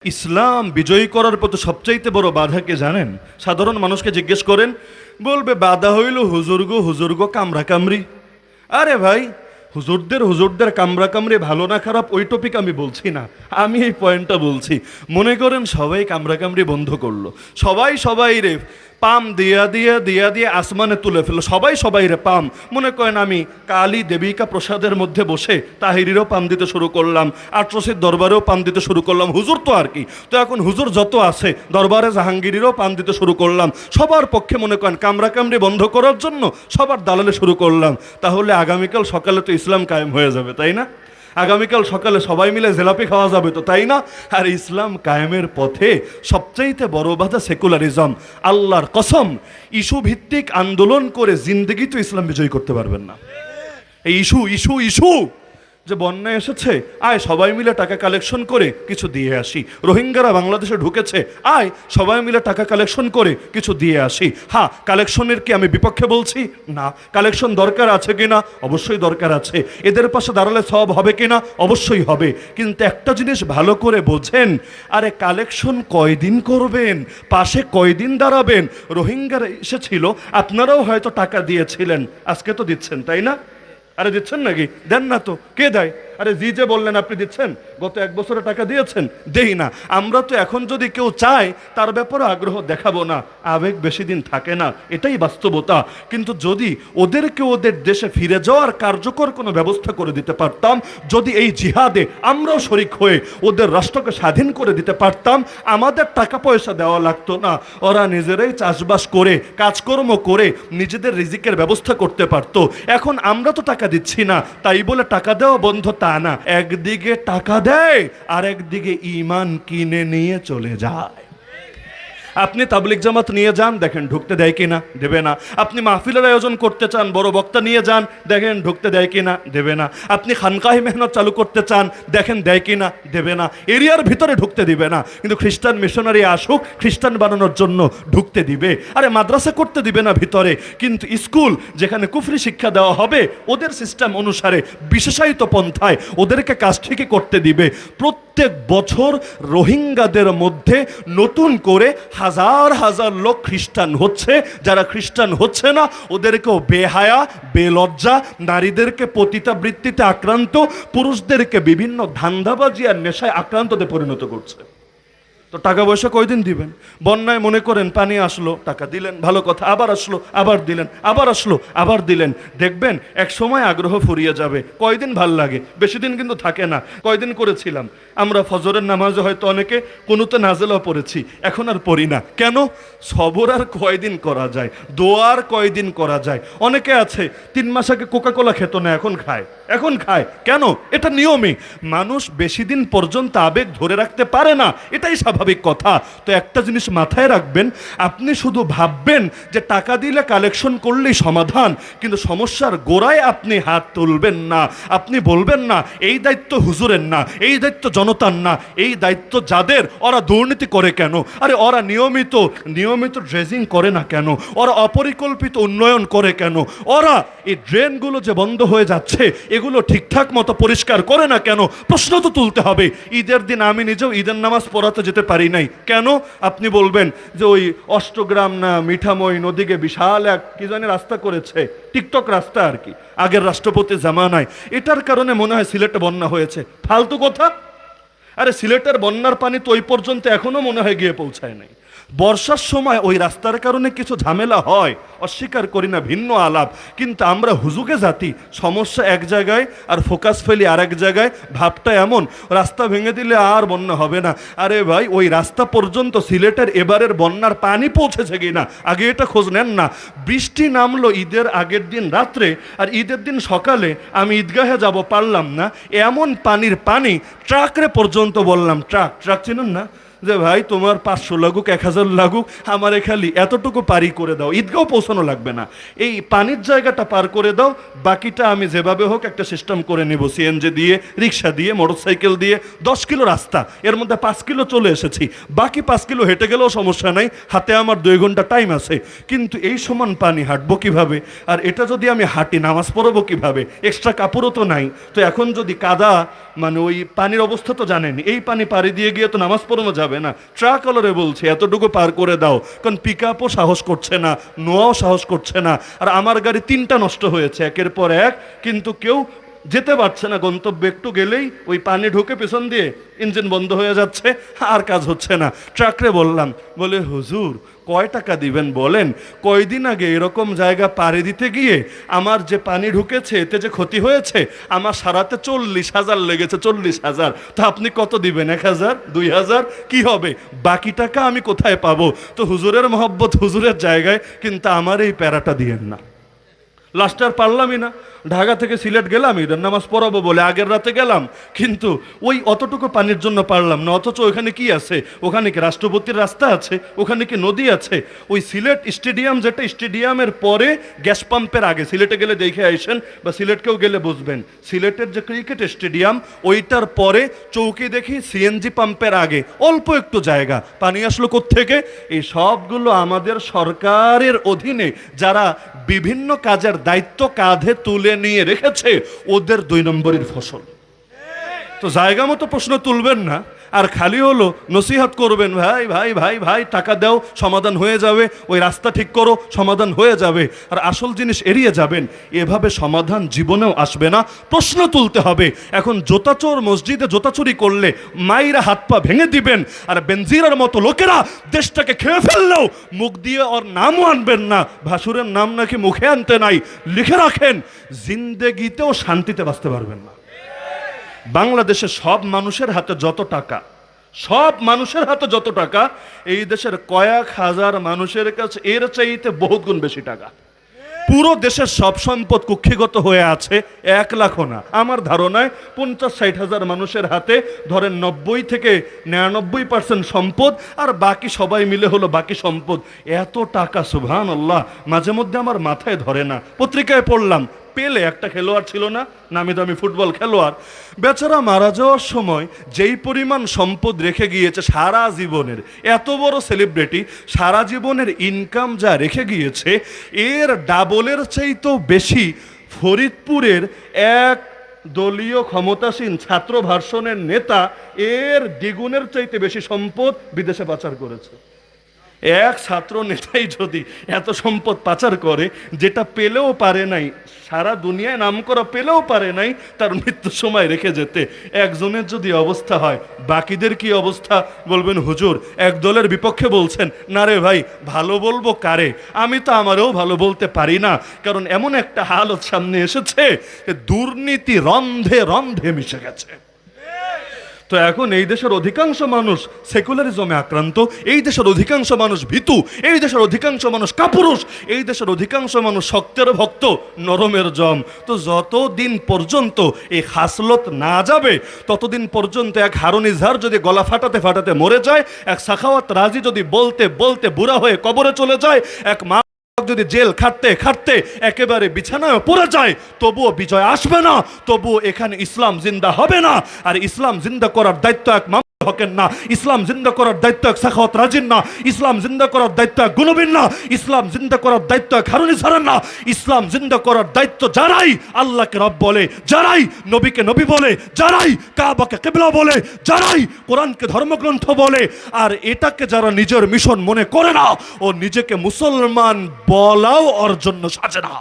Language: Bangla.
ইসলাম বিজয়ী করার পথে সবচাইতে বড় বাধা কে জানেন? সাধারণ মানুষকে জিজ্ঞেস করেন, বলবে বাধা হইল হুজুরগো কামরা কামরি। আরে ভাই, হুজুরদের কামরা কামড়ি ভালো না খারাপ ওই টপিক আমি বলছি না, আমি এই পয়েন্টটা বলছি। মনে করেন সবাই কামরা কামড়ি বন্ধ করলো, সবাই রে পাম দিয়া আসমানে তুলে ফেললো, সবাই রে পাম। মনে করেন আমি কালী দেবিকা প্রসাদের মধ্যে বসে তাহিরিরও পাম দিতে শুরু করলাম, আটরসির দরবারেও পাম দিতে শুরু করলাম। হুজুর তো আর কি, তো এখন হুজুর যত আছে দরবারে জাহাঙ্গীরেরও পাম দিতে শুরু করলাম। সবার পক্ষে মনে করেন কামরা কামড়ি বন্ধ করার জন্য সবার দালালে শুরু করলাম। তাহলে আগামীকাল সকালে তো ইসলাম কায়েম হয়ে যাবে, তাই না? আগামীকাল সকালে সবাই মিলে জেলাপি খাওয়া যাবে তো, তাই না? আর ইসলাম কায়েমের পথে সবচাইতে বড় বাধা সেকুলারিজম। আল্লাহর কসম, ইস্যু ভিত্তিক আন্দোলন করে জিন্দগি তো ইসলাম বিজয় করতে পারবেন না। এই ইস্যু যে বন্যা এসেছে, আয় সবাই মিলে টাকা কালেকশন করে কিছু দিয়ে আসি। রোহিঙ্গারা বাংলাদেশে ঢুকেছে, আয় সবাই মিলে টাকা কালেকশন করে কিছু দিয়ে আসি। হ্যাঁ, কালেকশনের কি আমি বিপক্ষে বলছি না, কালেকশন দরকার আছে কিনা? অবশ্যই দরকার আছে। এদের পাশে দাঁড়ালে সব হবে কিনা? অবশ্যই হবে। কিন্তু একটা জিনিস ভালো করে বোঝেন, আরে কালেকশন কয়দিন করবেন, পাশে কয়দিন দাঁড়াবেন? রোহিঙ্গারা এসেছিল, আপনারাও হয়তো টাকা দিয়েছিলেন, আজকে তো দিচ্ছেন, তাই না? আরে দিচ্ছেন নাকি? দেন না তো, কে দেয়? আরে জি যে বললেন আপনি দিচ্ছেন, গত 1 বছরে টাকা দিয়েছেন? দেই না। আমরা তো এখন যদি কেউ চায় তার ব্যাপারে আগ্রহ দেখাবো না, আবেগ বেশি দিন থাকে না, এটাই বাস্তবতা। কিন্তু যদি ওদেরকে ওদের দেশে ফিরে যাওয়ার কার্যকর কোনো ব্যবস্থা করে দিতে পারতাম, যদি এই জিহাদে আমরাও শরিক হয়ে ওদের রাষ্ট্রকে স্বাধীন করে দিতে পারতাম, আমাদের টাকা পয়সা দেওয়া লাগতো না, ওরা নিজেরাই চাষবাস করে কাজকর্ম করে নিজেদের রিজিকের ব্যবস্থা করতে পারতো। এখন আমরা তো টাকা দিচ্ছি না, তাই বলে টাকা দেওয়া বন্ধ তা না। একদিকে টাকা দেয় আর একদিকে ঈমান কিনে নিয়ে চলে যায়। আপনি তাবলিগ জামাত নিয়ে যান, দেখেন ঢুকতে দেয় কিনা, দেবে না। আপনি মাহফিলের আয়োজন করতে চান, বড় বক্তা নিয়ে যান, দেখেন ঢুকতে দেয় কিনা, দেবে না। আপনি খানকাহি মেহনত চালু করতে চান, দেখেন দেয় কিনা, দেবে না। এরিয়ার ভিতরে ঢুকতে দিবে না, কিন্তু খ্রিস্টান মিশনারি আসুক, খ্রিস্টান বানানোর জন্য ঢুকতে দিবে। আরে মাদ্রাসা করতে দিবে না ভিতরে, কিন্তু স্কুল যেখানে কুফরি শিক্ষা দেওয়া হবে ওদের সিস্টেম অনুসারে বিশেষায়িত পন্থায় ওদেরকে কাজ ঠিকই করতে দিবে। প্রত্যেক বছর রোহিঙ্গাদের মধ্যে নতুন করে হাজার হাজার লোক খ্রিস্টান হচ্ছে। যারা খ্রিস্টান হচ্ছে না ওদেরকেও বেহায়া বেলজ্জা, নারীদেরকে পতিতাবৃত্তিতে আক্রান্ত, পুরুষদেরকে বিভিন্ন ধান্দাবাজি আর নেশায় আক্রান্ততে পরিণত করছে। তো টাকা পয়সা কয়দিন দিবেন? বন্যায় মনে করেন পানি আসলো, টাকা দিলেন, ভালো কথা, আবার আসলো, আবার দিলেন, আবার আসলো, আবার দিলেন। দেখবেন এক সময় আগ্রহ ফুরিয়ে যাবে। কয়দিন ভাল লাগে, বেশি দিন কিন্তু থাকে না। কয়দিন করেছিলাম আমরা ফজরের নামাজে হয়তো অনেকে কুনুতে নাজেলও পড়েছি, এখন আর পড়ি না। কেন? সবর আর কয়দিন করা যায়, দোয়ার কয়দিন করা যায়। অনেকে আছে 3 মাস আগে কোকাকোলা খেত না, এখন খায়। কেন? এটা নিয়মই। মানুষ বেশি দিন পর্যন্ত আবেগ ধরে রাখতে পারে না, এটাই স্বাভাবিক কথা। তো একটা জিনিস মাথায় রাখবেন, আপনি শুধু ভাববেন যে টাকা দিলে কালেকশন করলেই সমাধান, কিন্তু সমস্যার গোড়ায় আপনি হাত তুলবেন না। আপনি বলবেন না এই দায়িত্ব হুজুরের না, এই দায়িত্ব জনতার না, এই দায়িত্ব যাদের, ওরা দুর্নীতি করে কেন? আরে ওরা নিয়মিত ড্রেজিং করে না কেন? ওরা অপরিকল্পিত উন্নয়ন করে কেন? ওরা এই ড্রেনগুলো যে বন্ধ হয়ে যাচ্ছে এগুলো ঠিকঠাক মতো পরিষ্কার করে না কেন? প্রশ্ন তো তুলতে হবে। ঈদের দিন আমি নিজেও ঈদের নামাজ পড়াতে যেতে পারি নাই, কেন? আপনি বলবেন যে ওই অষ্টগ্রাম না মিঠামই নদীকে বিশাল এক কি জানি রাস্তা করেছে, টিকটক রাস্তা আর কি, আগের রাষ্ট্রপতি জামানায়, এটার কারণে মনে হয় সিলেটে বন্যা হয়েছে। ফালতু কথা। আরে সিলেটের বন্যার পানি তো ওই পর্যন্ত এখনো মনে হয় গিয়ে পৌঁছায় নাই। বর্ষার সময় ওই রাস্তার কারণে কিছু ঝামেলা হয়, অস্বীকার করি না, ভিন্ন আলাপ। কিন্তু আমরা হুজুগে জাতি, সমস্যা এক জায়গায় আর ফোকাস ফেলি আর এক জায়গায়। ভাবটা এমন, রাস্তা ভেঙে দিলে আর বন্যা হবে না। আরে ভাই, ওই রাস্তা পর্যন্ত সিলেটের এবারের বন্যার পানি পৌঁছেছে কিনা আগে এটা খোঁজ নেন না। বৃষ্টি নামলো ঈদের আগের দিন রাত্রে, আর ঈদের দিন সকালে আমি ঈদগাহে যাব পারলাম না, এমন পানির পানি ট্রাকরে পর্যন্ত বললাম, ট্রাক চিনুন না, যে ভাই তোমার 500 লাগুক 1000 লাগুক, আমারে খালি এতটুকু পারি করে দাও, ঈদগাঁও পৌঁছানো লাগবে না, এই পানির জায়গাটা পার করে দাও, বাকিটা আমি যেভাবে হোক একটা সিস্টেম করে নেব, সিএনজি দিয়ে, রিক্সা দিয়ে, মোটরসাইকেল দিয়ে। 10 কিলো রাস্তা, এর মধ্যে 5 কিলো চলে এসেছি, বাকি 5 কিলো হেঁটে গেলেও সমস্যা নাই, হাতে আমার 2 ঘন্টা টাইম আছে। কিন্তু এই সমান পানি হাঁটবো কিভাবে? আর এটা যদি আমি হাঁটি নামাজ পড়বো কিভাবে? এক্সট্রা কাপড়ও তো নাই। তো এখন যদি কাদা, মানে ওই পানির অবস্থা তো জানেন, এই পানি পাড়ি দিয়ে গিয়ে তো নামাজ পড়ানো যাবে না। ট্রাক অলরে বলছে এতটুকু পার করে দাও, কারণ পিক আপও সাহস করছে না, নোয়াও সাহস করছে না। আর আমার গাড়ি 3টা নষ্ট হয়েছে একের পর এক, কিন্তু কেউ যেতে পারছে না গন্তব্যে। একটু গেলেই ওই পানি ঢুকে পেছন দিয়ে ইঞ্জিন বন্ধ হয়ে যাচ্ছে, আর কাজ হচ্ছে না। ট্রাকরে বললাম, বলে হুজুর কয় টাকা দিবেন বলেন? কয়দিন আগে এরকম জায়গা পাড়ি দিতে গিয়ে আমার যে পানি ঢুকেছে এতে যে ক্ষতি হয়েছে, আমার সারাতে 40,000 লেগেছে, 40,000। তা আপনি কত দিবেন? 1000, 2000, কি হবে? বাকি টাকা আমি কোথায় পাবো? তো হুজুরের মহব্বত হুজুরের জায়গায়, কিন্তু আমার এই প্যারাটা দিয়েন না। লাস্টে আর পারলামই না, ঢাকা থেকে সিলেট গেলাম ঈদের নামাজ পড়াবো বলে, আগের রাতে গেলাম, কিন্তু ওই অতটুকু পানির জন্য পারলাম না। অথচ ওখানে কি আছে? ওখানে কি রাষ্ট্রপতির রাস্তা আছে? ওখানে কি নদী আছে? ওই সিলেট স্টেডিয়াম, যেটা স্টেডিয়ামের পরে গ্যাস পাম্পের আগে, সিলেটে গেলে দেখে আইসেন বা সিলেটকেও গেলে বুঝবেন, সিলেটের যে ক্রিকেট স্টেডিয়াম ওইটার পরে চৌকি দেখি সিএনজি পাম্পের আগে অল্প একটু জায়গা, পানি আসলো কোত্থেকে? এই সবগুলো আমাদের সরকারের অধীনে যারা বিভিন্ন কাজের দায়িত্ব কাঁধে তুলে নিয়ে রেখেছে, ওদের 2 নম্বরের ফসল। তো জায়গা মতো প্রশ্ন তুলবেন না, আর খালি হলো নসিহত করবেন, ভাই ভাই ভাই ভাই টাকা দাও সমাধান হয়ে যাবে, ওই রাস্তা ঠিক করো সমাধান হয়ে যাবে, আর আসল জিনিস এড়িয়ে যাবেন। এভাবে সমাধান জীবনেও আসবে না, প্রশ্ন তুলতে হবে। এখন জোতাচোর মসজিদে জোতা চুরি করলে মাইরা হাত পা ভেঙে দিবেন, আর বেনজিরের মতো লোকেরা দেশটাকে খেয়ে ফেললেও মুখ দিয়ে ওর নামও আনবেন না। ভাসুরের নাম নাকি মুখে আনতে নাই, লিখে রাখেন, জিন্দেগিতেও শান্তিতে বাঁচতে পারবেন না। বাংলাদেশের সব মানুষের হাতে যত টাকা, সব মানুষের হাতে যত টাকা, এই দেশের কয়েক হাজার মানুষের কাছে এর চাইতে বহুত গুণ বেশি টাকা। পুরো দেশের সব সম্পদ কুক্ষিগত হয়ে আছে, 1 লাখও না, আমার ধারণায় 50-60 হাজার মানুষের হাতে ধরেন 90 থেকে 99% সম্পদ, আর বাকি সবাই মিলে হলো বাকি সম্পদ। এত টাকা, সুবহানাল্লাহ, মাঝে মধ্যে আমার মাথায় ধরে না। পত্রিকায় পড়লাম, পেলে একটা খেলোয়াড় ছিল না, নামি দামি ফুটবল খেলোয়াড়, বেচারা মারা যাওয়ার সময় যেই পরিমাণ সম্পদ রেখে গিয়েছে সারা জীবনের, এত বড় সেলিব্রিটি, সারা জীবনের ইনকাম যা রেখে গিয়েছে, এর ডাবলের চাইতেও বেশি ফরিদপুরের এক দলীয় ক্ষমতাসীন ছাত্র ভার্সনের নেতা, এর দ্বিগুণের চাইতে বেশি সম্পদ বিদেশে পাচার করেছে। এক ছাত্র নেতাই যদি এত সম্পদ পাচার করে, যেটা পেলেও পারে নাই, সারা দুনিয়ায় নাম করা পেলেও পারে নাই তার মৃত্যুর সময় রেখে যেতে, একজনের যদি অবস্থা হয়, বাকিদের কি অবস্থা? বলবেন হুজুর এক দলের বিপক্ষে বলছেন, না রে ভাই, ভালো বলবো কারে? আমি তো আমারও ভালো বলতে পারি না, কারণ এমন একটা হালত সামনে এসেছে, দুর্নীতি রন্ধে রন্ধে মিশে গেছে। তো এখন এই দেশের অধিকাংশ মানুষ সেকুলারিজমে আক্রান্ত, এই দেশের অধিকাংশ মানুষ ভীতু, এই দেশের অধিকাংশ মানুষ কাপুরুষ, এই দেশের অধিকাংশ মানুষ শক্তের ভক্ত, নরমের জম। তো যতদিন পর্যন্ত এই খাসলত না যাবে, ততদিন পর্যন্ত এক হারুন ইজহার যদি গলা ফাটাতে ফাটাতে মরে যায়, এক সাখাওয়াত রাজি যদি বলতে বলতে বুড়া হয়ে কবরে চলে যায়, এক মা যদি জেল খাটতে খাটতে একেবারে বিছানায় পড়ে যায়, তবুও বিজয় আসবে না, তবুও এখানে ইসলাম জিন্দা হবে না। আর ইসলাম জিন্দা করার দায়িত্ব এক হকেন না, ইসলাম জিন্দা করার দায়িত্ব এক সাখাওয়াত রাজিন না, ইসলাম জিন্দা করার দায়িত্ব এক গুনবিন না, ইসলাম জিন্দা করার দায়িত্ব এক হারুন ইজহারের না। ইসলাম জিন্দা করার দায়িত্ব যারাই আল্লাহকে রব বলে, যারাই নবীকে নবী বলে, যারাই কাবাকে কিবলা বলে, যারাই কোরআনকে ধর্মগ্রন্থ বলে, আর এটাকে যারা নিজের মিশন মনে করে না, ও নিজেকে মুসলমান বলাও ওর জন্য সাজে না।